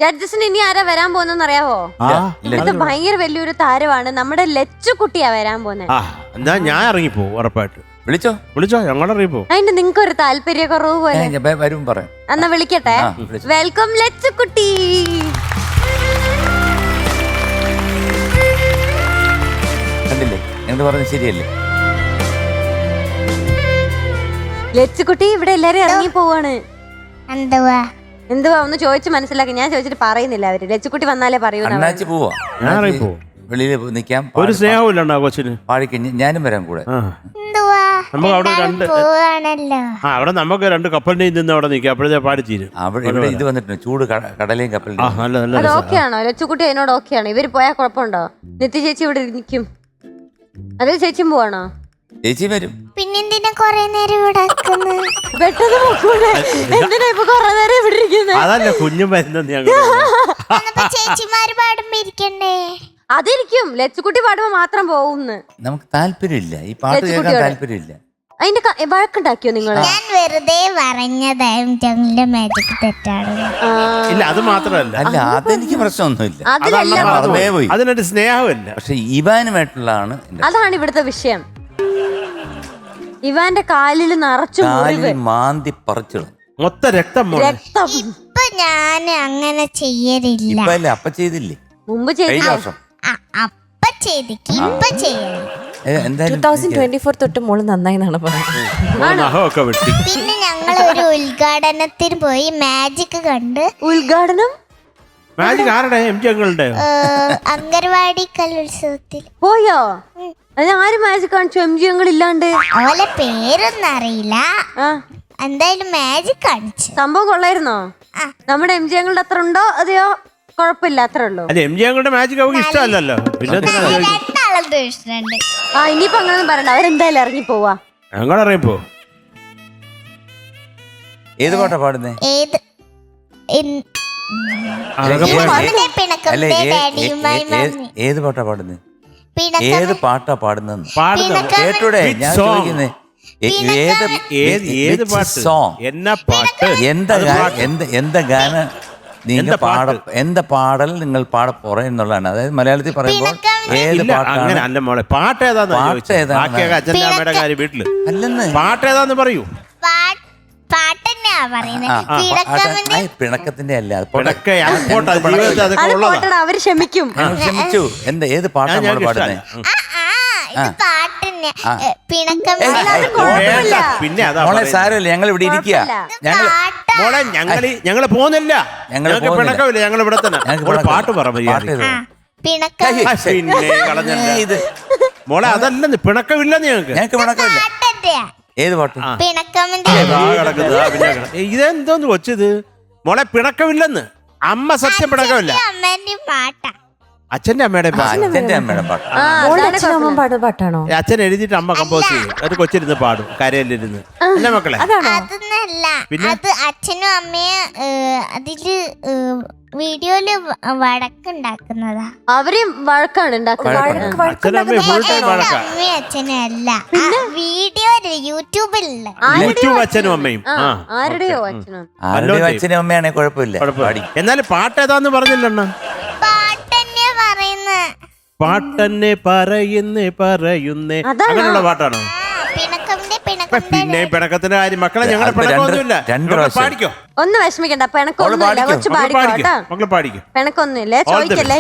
ജഡ്ജസിന് ഇനി ആരാ വരാൻ പോകുന്നെന്ന് അറിയാവോ? ഇവിടുത്തെ ഭയങ്കര വലിയൊരു താരമാണ് നമ്മുടെ ലച്ചുകുട്ടിയാ വരാൻ പോകുന്നത്. എന്നാ ഞാൻ ഇറങ്ങിപ്പോ ഉറപ്പായിട്ട്. വിളിച്ചോ ഞങ്ങൾ ഇറങ്ങിപ്പോ. അതിന് നിങ്ങൾക്ക് ഒരു താല്പര്യക്കുറവ് പോലെ വരും പറയാം. എന്നാ വിളിക്കട്ടെ. വെൽക്കം ലച്ചുകുട്ടി. കണ്ടില്ലേ എന്ത് പറഞ്ഞു ശരിയല്ലേ? ലച്ചുകുട്ടി ഇവിടെ എല്ലാരും ഇറങ്ങി പോവാണ്. എന്തുവാ ഒന്ന് ചോദിച്ചു മനസ്സിലാക്കി. ഞാൻ ചോദിച്ചിട്ട് പറയുന്നില്ല അവര്. ലച്ചുകുട്ടി വന്നാലേ പറയൂ. അണ്ണാച്ചി പോവാ. ഞാൻ ഇറങ്ങിപ്പോ. വെളിയിൽ നിൽക്കാം. ഒരു സ്നേഹമില്ല കൊച്ചിന്. പാടിക്കഴിഞ്ഞ് ഞാനും വരാം കൂടെ. നമുക്ക് അവിടെ അവിടെ നമുക്ക് 2 കപ്പലിന്റെയും നിന്ന് അവിടെ നിൽക്കാം. അപ്പോഴത്തെ പാടിച്ചീരും. അവിടെ ഇത് വന്നിട്ടുണ്ട് ചൂട് കടലയും കപ്പലിന്റെയും. അത് ഓക്കെയാണോ? ലച്ചുകുട്ടി അതിനോട് ഓക്കെയാണോ? ഇവര് പോയാൽ കുഴപ്പമുണ്ടോ? നിത്യ ചേച്ചി ഇവിടെ നിൽക്കും. അതിൽ ചേച്ചിയും പോവാണോ? ചേച്ചി വരും. പിന്നെന്തിനാ കൊറേ നേരം ഇവിടെ അതല്ല കുഞ്ഞും വരുന്നത്. ചേച്ചിമാര് പാടുമ്പോ ഇരിക്കണ്ടേ? അതിരിക്കും. ലച്ചുകുട്ടി പാടുമ്പോ മാത്രം പോകുന്നു. നമുക്ക് താല്പര്യമില്ല ഈ പാട്ട് കേൾക്കാൻ. താല്പര്യമില്ല. അതിന്റെ വഴക്കുണ്ടാക്കിയോ നിങ്ങള്? ഞാൻ വെറുതെ പറഞ്ഞതായും ജംഗിലെ മാജിക് തെറ്റാണ്. ഇല്ല അത് മാത്രമല്ല. അല്ല അതെനിക്ക് പ്രശ്നമൊന്നുമില്ല. പോയി അതിനൊരു സ്നേഹമില്ല. പക്ഷെ ഇവാനുമായിട്ടുള്ളതാണ്. അതാണ് ഇവിടുത്തെ വിഷയം. ഇവാന്റെ കാലിൽ നിറച്ചു മാന്തി പറിച്ചു മൊത്തം രക്തം. ഇപ്പൊ ഞാൻ അങ്ങനെ ചെയ്യലില്ല. അപ്പ ചെയ്തില്ലേ മുമ്പ്? അപ്പ ചെയ്തിക്ക് ഇപ്പൊ ചെയ്യണം. 2024 തൊട്ട് മോള് നന്നായിന്നാണ് പറയുന്നത്. പിന്നെ ഞങ്ങൾ ഒരു ഉദ്ഘാടനത്തിന് പോയി മാജിക് കണ്ട്. ഉദ്ഘാടനം? മാജിക് ആരുടെ? അംഗൻവാടി കലോത്സവത്തിൽ പോയോ? അതിന് ആര് മാജിക് കാണിച്ചു? MG ഇല്ലാണ്ട്. അവളെ പേരൊന്നും അറിയില്ല. എന്തായാലും മാജിക് കാണിച്ചു. സംഭവം കൊള്ളായിരുന്നോ? നമ്മുടെ MG അത്ര ഉണ്ടോ അതെയോ കുഴപ്പമില്ല അത്രേ ഉള്ളൂ? അല്ല MG മാജിക് അവർക്ക് ഇഷ്ടമല്ലല്ലോ. പിന്നെ ഇനിയിപ്പോ അങ്ങനൊന്നും പറയണ്ട. അവരെന്തായാലും ഇറങ്ങി പോവാ. ഞങ്ങൾ ഇറങ്ങിപ്പോ. ഏത് പാട്ടാ പാടുന്നേ? ഏത് പാട്ടാ പാടുന്നേ? ഏത് പാട്ടാ പാടുന്ന കേട്ടൂടെ? ഞാൻ ചോദിക്കുന്നേ ഏത് പാട്ട്? എന്നാ പാട്ട്? എന്താ ഗാന എന്താ പാടൽ നിങ്ങൾ പാട പോറ എന്നുള്ളതാണ്. അതായത് മലയാളത്തിൽ പറയുമ്പോൾ ഏത് അങ്ങനെ അല്ല മോളെ. പാട്ട് ഏതാന്ന് അച്ഛൻ്റെ അമ്മയുടെ കാര്യം വീട്ടില് അല്ലെന്ന്. പാട്ട് ഏതാന്ന് പറയൂ. പിണക്കത്തിന്റെ അല്ല. അവര് ക്ഷമിക്കും. ക്ഷമിച്ചു. എന്താ ഏത് പാട്ടാണ് നമ്മൾ പാടുന്നത്? മോളെ സാരമില്ല, ഞങ്ങൾ ഇവിടെ ഇരിക്കുക. മോളെ ഞങ്ങള് പോകുന്നില്ല. ഞങ്ങൾക്ക് പിണക്കമില്ല. ഞങ്ങൾ ഇവിടെ തന്നെ. പാട്ട് പറ. പിന്നെ കളഞ്ഞല്ല ഇത് മോളെ. അതല്ലെന്ന് പിണക്കമില്ലെന്ന് ഞങ്ങൾക്ക് പിണക്കമില്ല. ഏത് പാട്ട്? ഇതെന്തോന്ന് കൊച്ചത് മോളെ? പിണക്കമില്ലെന്ന്. അമ്മ സത്യം പിണക്കമില്ല. അച്ഛന്റെ അമ്മയുടെ പാട്ടാണോ? അച്ഛൻ എഴുതിയിട്ട് അമ്മ കമ്പോസ് ചെയ്യും. അത് കൊച്ചിരുന്ന് പാടും കരയിലിരുന്ന്. അല്ല മക്കളെ? അതൊന്നല്ല. അത് അച്ഛനും അമ്മയും അതില് വീഡിയോയില് വഴക്കുണ്ടാക്കുന്നതാ. അവര് വഴക്കാണ് അമ്മയും അച്ഛനും അല്ല. വീഡിയോയില് യൂട്യൂബിലുള്ള അച്ഛനും അമ്മയും. ആരുടെയോ അച്ഛനും അച്ഛനും അമ്മയാണെ കുഴപ്പമില്ല. എന്നാലും പാട്ട് ഏതാന്ന് പറഞ്ഞില്ലണ്ണ. പാട്ടന്നെ പറയുന്നേ അങ്ങനെയുള്ള പാട്ടാണോ? പിന്നെ പിണക്കത്തിന്റെ കാര്യം മക്കളെ ഞങ്ങളുടെ പിണക്കൊന്നുമില്ല. പാടിക്കോ. ഒന്ന് വിഷമിക്കണ്ട. പിണക്കൊന്നുമില്ല. കൊച്ചു പാടിക്കോ. മക്കളെ പാടിക്കോ. പിണക്കൊന്നുമില്ല. ചോദിക്കല്ലേ.